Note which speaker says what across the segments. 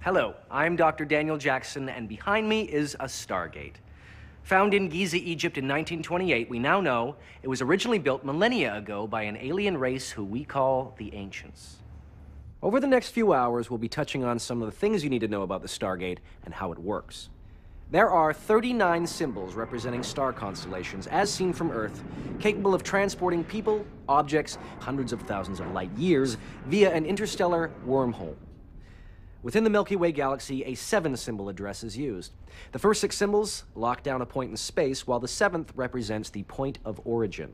Speaker 1: Hello, I'm Dr. Daniel Jackson, and behind me is a Stargate. Found in Giza, Egypt in 1928, we now know it was originally built millennia ago by an alien race who we call the Ancients. Over the next few hours, we'll be touching on some of the things you need to know about the Stargate and how it works. There are 39 symbols representing star constellations, as seen from Earth, capable of transporting people, objects, hundreds of thousands of light years via an interstellar wormhole. Within the Milky Way galaxy, a 7-symbol address is used. The first 6 symbols lock down a point in space, while the 7th represents the point of origin.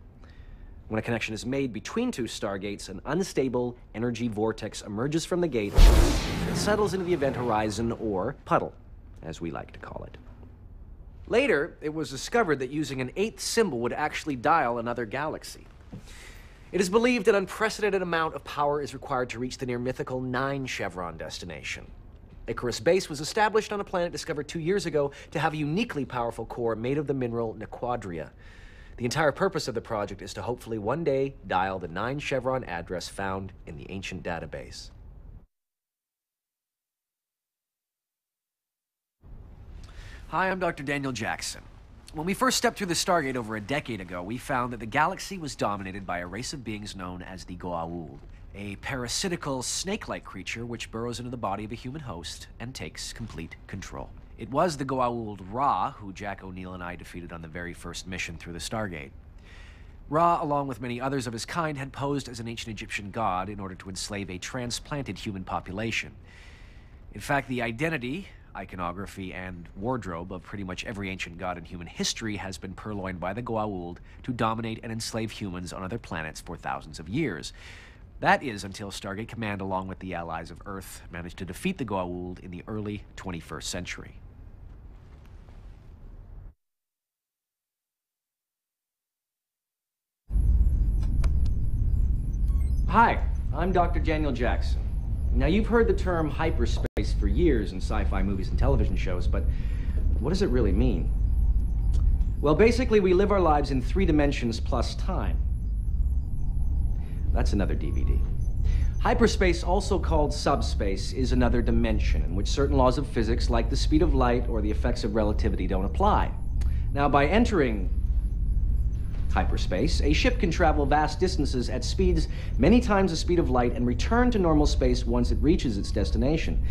Speaker 1: When a connection is made between 2 stargates, an unstable energy vortex emerges from the gate and settles into the event horizon, or puddle, as we like to call it. Later, it was discovered that using an 8th symbol would actually dial another galaxy. It is believed an unprecedented amount of power is required to reach the near-mythical 9-chevron destination. Icarus Base was established on a planet discovered 2 years ago to have a uniquely powerful core made of the mineral nequadria. The entire purpose of the project is to hopefully one day dial the 9-chevron address found in the ancient database. Hi, I'm Dr. Daniel Jackson. When we first stepped through the Stargate over a decade ago, we found that the galaxy was dominated by a race of beings known as the Goa'uld, a parasitical, snake-like creature which burrows into the body of a human host and takes complete control. It was the Goa'uld Ra who Jack O'Neill and I defeated on the very first mission through the Stargate. Ra, along with many others of his kind, had posed as an ancient Egyptian god in order to enslave a transplanted human population. In fact, the identity, iconography, and wardrobe of pretty much every ancient god in human history has been purloined by the Goa'uld to dominate and enslave humans on other planets for thousands of years. That is until Stargate Command, along with the allies of Earth, managed to defeat the Goa'uld in the early 21st century. Hi, I'm Dr. Daniel Jackson. Now, you've heard the term hyperspace for years in sci-fi movies and television shows, but what does it really mean? Well, basically, we live our lives in 3 dimensions plus time. That's another DVD. Hyperspace, also called subspace, is another dimension in which certain laws of physics, like the speed of light or the effects of relativity, don't apply. Now, by entering hyperspace, a ship can travel vast distances at speeds many times the speed of light and return to normal space once it reaches its destination.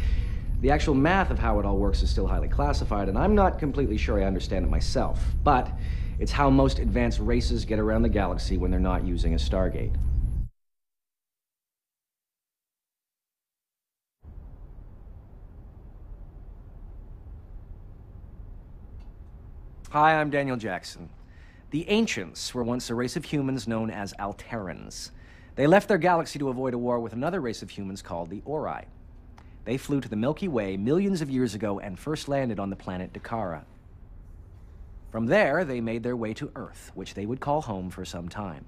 Speaker 1: The actual math of how it all works is still highly classified, and I'm not completely sure I understand it myself, but it's how most advanced races get around the galaxy when they're not using a Stargate. Hi, I'm Daniel Jackson. The Ancients were once a race of humans known as Alterans. They left their galaxy to avoid a war with another race of humans called the Ori. They flew to the Milky Way millions of years ago and first landed on the planet Dakara. From there, they made their way to Earth, which they would call home for some time.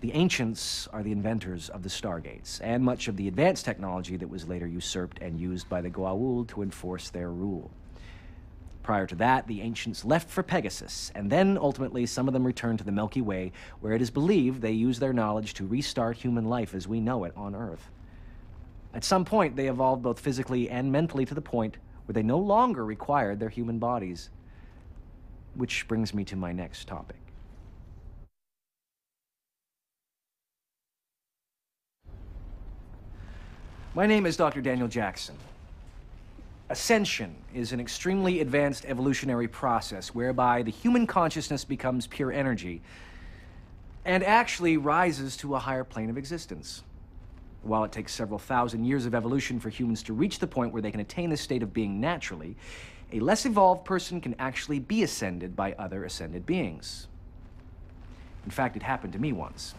Speaker 1: The Ancients are the inventors of the Stargates, and much of the advanced technology that was later usurped and used by the Goa'uld to enforce their rule. Prior to that, the Ancients left for Pegasus, and then, ultimately, some of them returned to the Milky Way, where it is believed they used their knowledge to restart human life as we know it on Earth. At some point, they evolved both physically and mentally to the point where they no longer required their human bodies. Which brings me to my next topic. My name is Dr. Daniel Jackson. Ascension is an extremely advanced evolutionary process whereby the human consciousness becomes pure energy and actually rises to a higher plane of existence. While it takes several thousand years of evolution for humans to reach the point where they can attain this state of being naturally, a less evolved person can actually be ascended by other ascended beings. In fact, it happened to me once.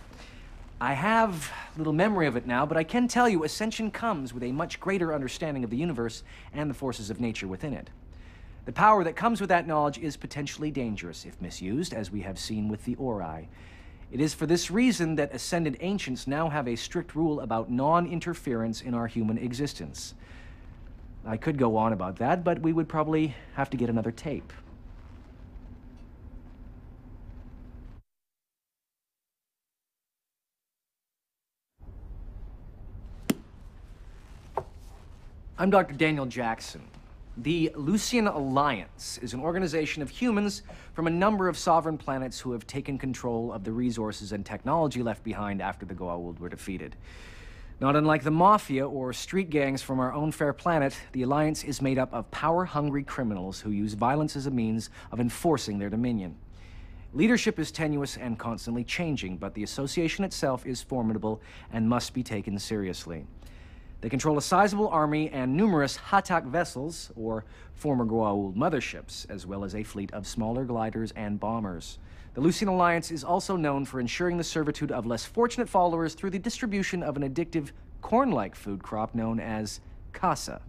Speaker 1: I have little memory of it now, but I can tell you ascension comes with a much greater understanding of the universe and the forces of nature within it. The power that comes with that knowledge is potentially dangerous if misused, as we have seen with the Ori. It is for this reason that ascended ancients now have a strict rule about non-interference in our human existence. I could go on about that, but we would probably have to get another tape. I'm Dr. Daniel Jackson. The Lucian Alliance is an organization of humans from a number of sovereign planets who have taken control of the resources and technology left behind after the Goa'uld were defeated. Not unlike the Mafia or street gangs from our own fair planet, the Alliance is made up of power-hungry criminals who use violence as a means of enforcing their dominion. Leadership is tenuous and constantly changing, but the association itself is formidable and must be taken seriously. They control a sizable army and numerous Hatak vessels, or former Goa'uld motherships, as well as a fleet of smaller gliders and bombers. The Lucian Alliance is also known for ensuring the servitude of less fortunate followers through the distribution of an addictive corn-like food crop known as Kassa.